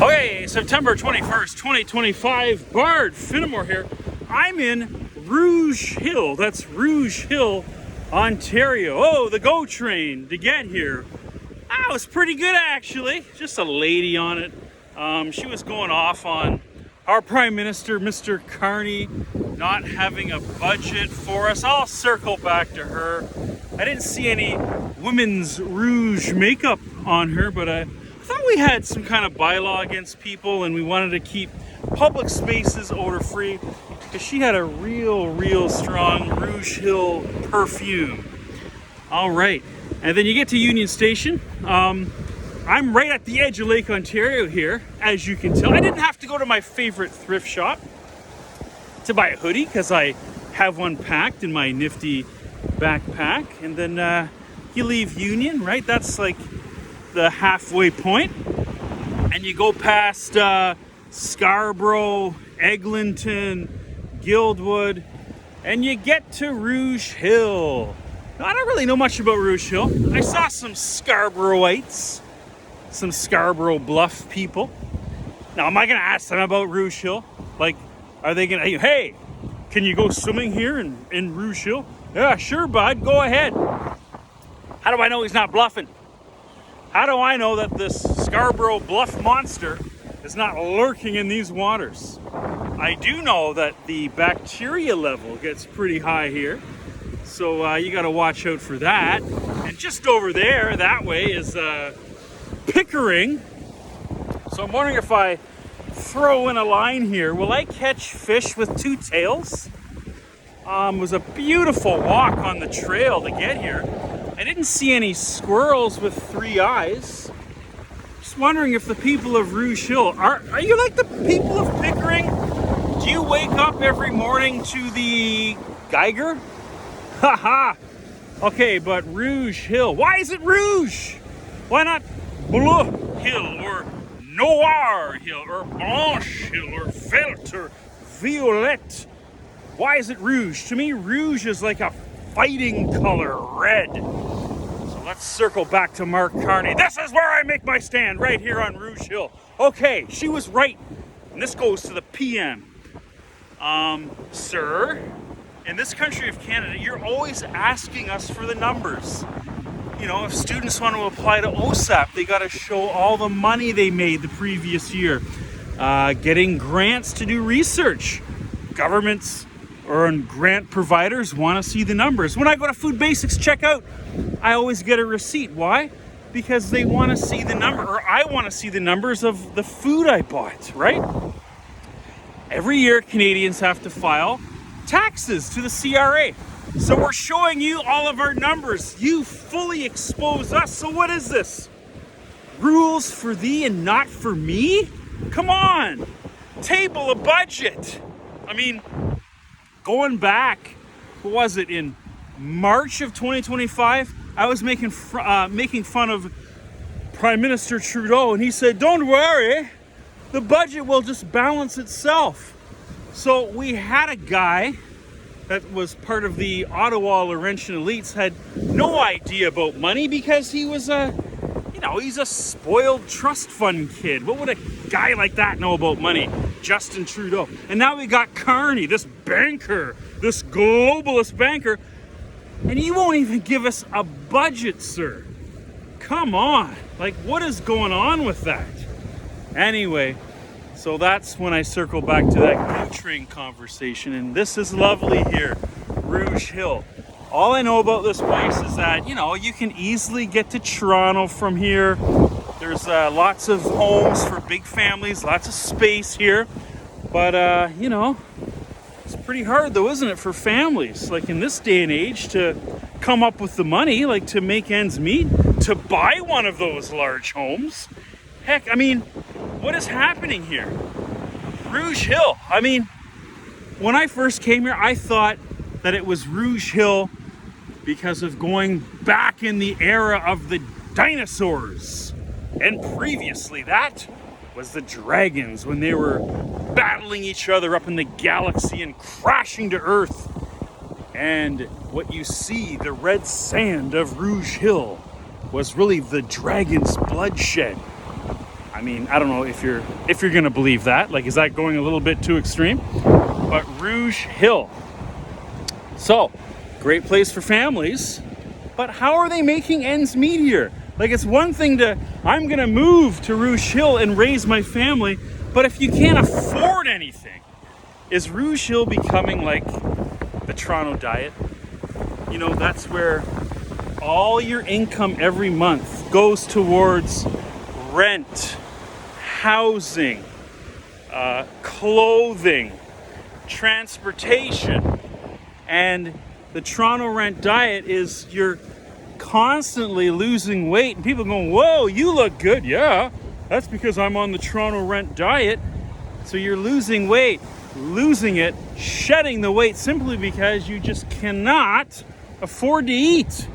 Okay, September 21st, 2025, Bard Finnemore here. I'm in Rouge Hill. That's Rouge Hill, Ontario. Oh, the GO train to get here. It was pretty good actually. Just a lady on it. She was going off on our Prime Minister, Mr. Carney, not having a budget for us. I'll circle back to her. I didn't see any women's rouge makeup on her, but I thought we had some kind of bylaw against people and we wanted to keep public spaces odor-free because she had a real strong Rouge Hill perfume. All right, and then you get to Union Station. I'm right at the edge of Lake Ontario here, as you can tell. I didn't have to go to my favorite thrift shop to buy a hoodie because I have one packed in my nifty backpack. And then you leave Union, right? That's like the halfway point. And you go past Scarborough, Eglinton, Guildwood, and you get to Rouge Hill. Now, I don't really know much about Rouge Hill. I saw some Scarboroughites, some Scarborough Bluff people. Now, am I going to ask them about Rouge Hill? Like, are they going to, hey, can you go swimming here in Rouge Hill? Yeah, sure, bud, go ahead. How do I know he's not bluffing? How do I know that this Scarborough Bluff monster is not lurking in these waters? I do know that the bacteria level gets pretty high here, so you got to watch out for that. And just over there, that way, is Pickering. So I'm wondering if I throw in a line here, will I catch fish with two tails? It was a beautiful walk on the trail to get here. I didn't see any squirrels with three eyes. Just wondering if the people of Rouge Hill, are you like the people of Pickering? Do you wake up every morning to the Geiger? Haha. Okay, but Rouge Hill, why is it Rouge? Why not Bleu Hill or Noir Hill or Blanche Hill or Vert or Violette? Why is it Rouge? To me, Rouge is like a fighting color, red. So let's circle back to Mark Carney. This is where I make my stand, right here on Rouge Hill. Okay, she was right. And this goes to the PM. Sir, in this country of Canada, you're always asking us for the numbers. You know, if students want to apply to OSAP, they got to show all the money they made the previous year. Getting grants to do research. Governments or grant providers want to see the numbers. When I go to Food Basics checkout, I always get a receipt. Why? Because they want to see the number, or I want to see the numbers of the food I bought, right? Every year, Canadians have to file taxes to the CRA. So we're showing you all of our numbers. You fully expose us. So what is this? Rules for thee and not for me? Come on, table a budget. I mean, going back, what was it, in March of 2025, I was making fun of Prime Minister Trudeau, and he said, don't worry, the budget will just balance itself. So we had a guy that was part of the Ottawa Laurentian elites, had no idea about money because he was he's a spoiled trust fund kid. What would a guy like that know about money? Justin Trudeau. And now we got Carney, this banker, this globalist banker, and he won't even give us a budget, sir. Come on. Like, what is going on with that? Anyway, so that's when I circle back to that GO train conversation, and this is lovely here, Rouge Hill. All I know about this place is that, you can easily get to Toronto from here. There's lots of homes for big families, lots of space here. But, it's pretty hard though, isn't it, for families, like in this day and age, to come up with the money, like to make ends meet, to buy one of those large homes. Heck, I mean, what is happening here? Rouge Hill. I mean, when I first came here, I thought that it was Rouge Hill because of going back in the era of the dinosaurs. And previously, that was the dragons when they were battling each other up in the galaxy and crashing to Earth. And what you see, the red sand of Rouge Hill, was really the dragon's bloodshed. I mean, I don't know if you're gonna believe that. Like, is that going a little bit too extreme? But Rouge Hill. So, great place for families, but how are they making ends meet here? Like, it's one thing I'm gonna move to Rouge Hill and raise my family, but if you can't afford anything, is Rouge Hill becoming like the Toronto diet? You know, that's where all your income every month goes towards rent, housing, clothing, transportation. And the Toronto rent diet is you're constantly losing weight, and people going, whoa, you look good. Yeah, that's because I'm on the Toronto rent diet. So you're losing weight, losing it, shedding the weight simply because you just cannot afford to eat.